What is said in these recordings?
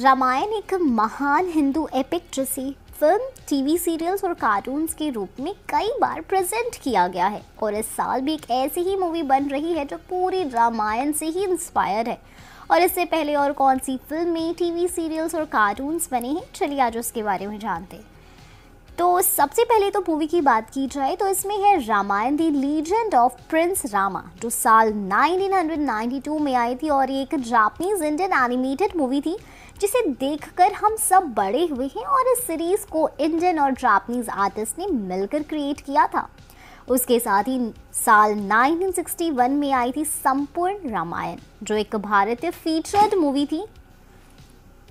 रामायण एक महान हिंदू एपिक जिसे फिल्म, टीवी सीरियल्स और कार्टून्स के रूप में कई बार प्रेजेंट किया गया है और इस साल भी एक ऐसी ही मूवी बन रही है जो पूरी रामायण से ही इंस्पायर है। और इससे पहले और कौन सी फिल्में, टीवी सीरियल्स और कार्टून्स बने हैं, चलिए आज उसके बारे में जानते हैं। तो सबसे पहले तो मूवी की बात की जाए तो इसमें है रामायण दी लीजेंड ऑफ प्रिंस रामा, जो साल 1992 में आई थी और ये एक जापानीज इंडियन एनिमेटेड मूवी थी जिसे देखकर हम सब बड़े हुए हैं। और इस सीरीज को इंडियन और जापानीज आर्टिस्ट ने मिलकर क्रिएट किया था। उसके साथ ही साल 1961 में आई थी संपूर्ण रामायण, जो एक भारतीय फीचर्ड मूवी थी।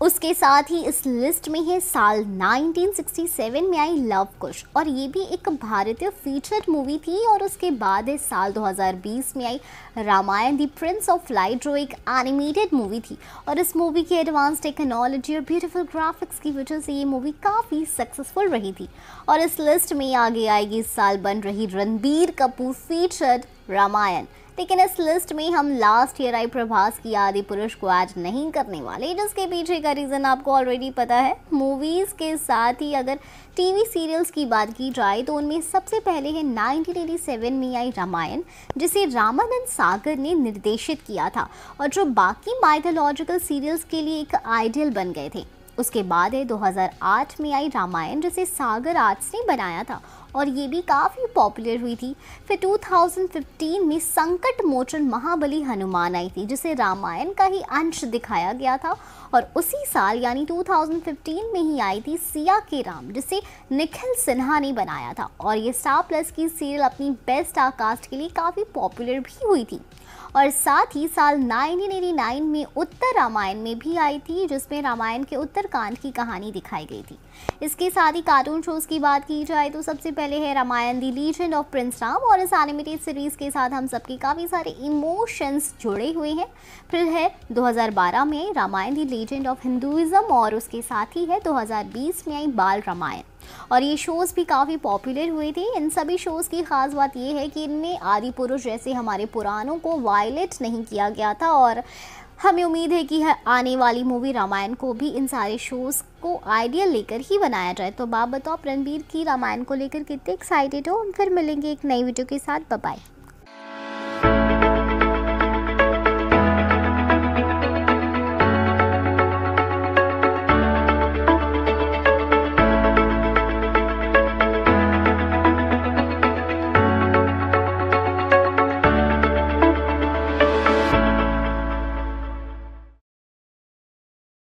उसके साथ ही इस लिस्ट में है साल 1967 में आई लव कुश, और ये भी एक भारतीय फीचर्ड मूवी थी। और उसके बाद है साल 2020 में आई रामायण दी प्रिंस ऑफ लाइट, जो एक एनिमेटेड मूवी थी। और इस मूवी की एडवांस टेक्नोलॉजी और ब्यूटीफुल ग्राफिक्स की वजह से ये मूवी काफ़ी सक्सेसफुल रही थी। और इस लिस्ट में आगे आएगी इस साल बन रही रणबीर कपूर फीचर्ड रामायण। लेकिन इस लिस्ट में हम लास्ट ईयर आई प्रभास की आदि पुरुष को ऐड नहीं करने वाले, जिसके पीछे का रीज़न आपको ऑलरेडी पता है। मूवीज़ के साथ ही अगर टीवी सीरियल्स की बात की जाए तो उनमें सबसे पहले है 1987 में आई रामायण, जिसे रामानंद सागर ने निर्देशित किया था और जो बाकी माइथोलॉजिकल सीरियल्स के लिए एक आइडियल बन गए थे। उसके बाद है 2008 में आई रामायण, जिसे सागर आर्ट्स ने बनाया था और ये भी काफ़ी पॉपुलर हुई थी। फिर 2015 में संकट मोचन महाबली हनुमान आई थी, जिसे रामायण का ही अंश दिखाया गया था। और उसी साल यानी 2015 में ही आई थी सिया के राम, जिसे निखिल सिन्हा ने बनाया था। और ये स्टार प्लस की सीरियल अपनी बेस्ट स्टार कास्ट के लिए काफ़ी पॉपुलर भी हुई थी। और साथ ही साल 1989 में उत्तर रामायण में भी आई थी, जिसमें रामायण के उत्तरकांड की कहानी दिखाई गई थी। इसके साथ ही कार्टून शोज़ की बात की जाए तो सबसे पहले है रामायण दी लीजेंड ऑफ प्रिंस राम, और इस एनिमेटेड सीरीज़ के साथ हम सबके काफ़ी सारे इमोशंस जुड़े हुए हैं। फिर है 2012 में रामायण दी लीजेंड ऑफ हिंदुइज्म, और उसके साथ ही है 2020 में आई बाल रामायण। और ये शोज़ भी काफ़ी पॉपुलर हुए थे। इन सभी शोज़ की ख़ास बात ये है कि इनमें आदि पुरुष जैसे हमारे पुराणों को वायलेट नहीं किया गया था। और हमें उम्मीद है कि आने वाली मूवी रामायण को भी इन सारे शोज़ को आइडियल लेकर ही बनाया जाए। तो आप बताओ, रणबीर की रामायण को लेकर कितने एक्साइटेड हो? फिर मिलेंगे एक नई वीडियो के साथ। Bye bye.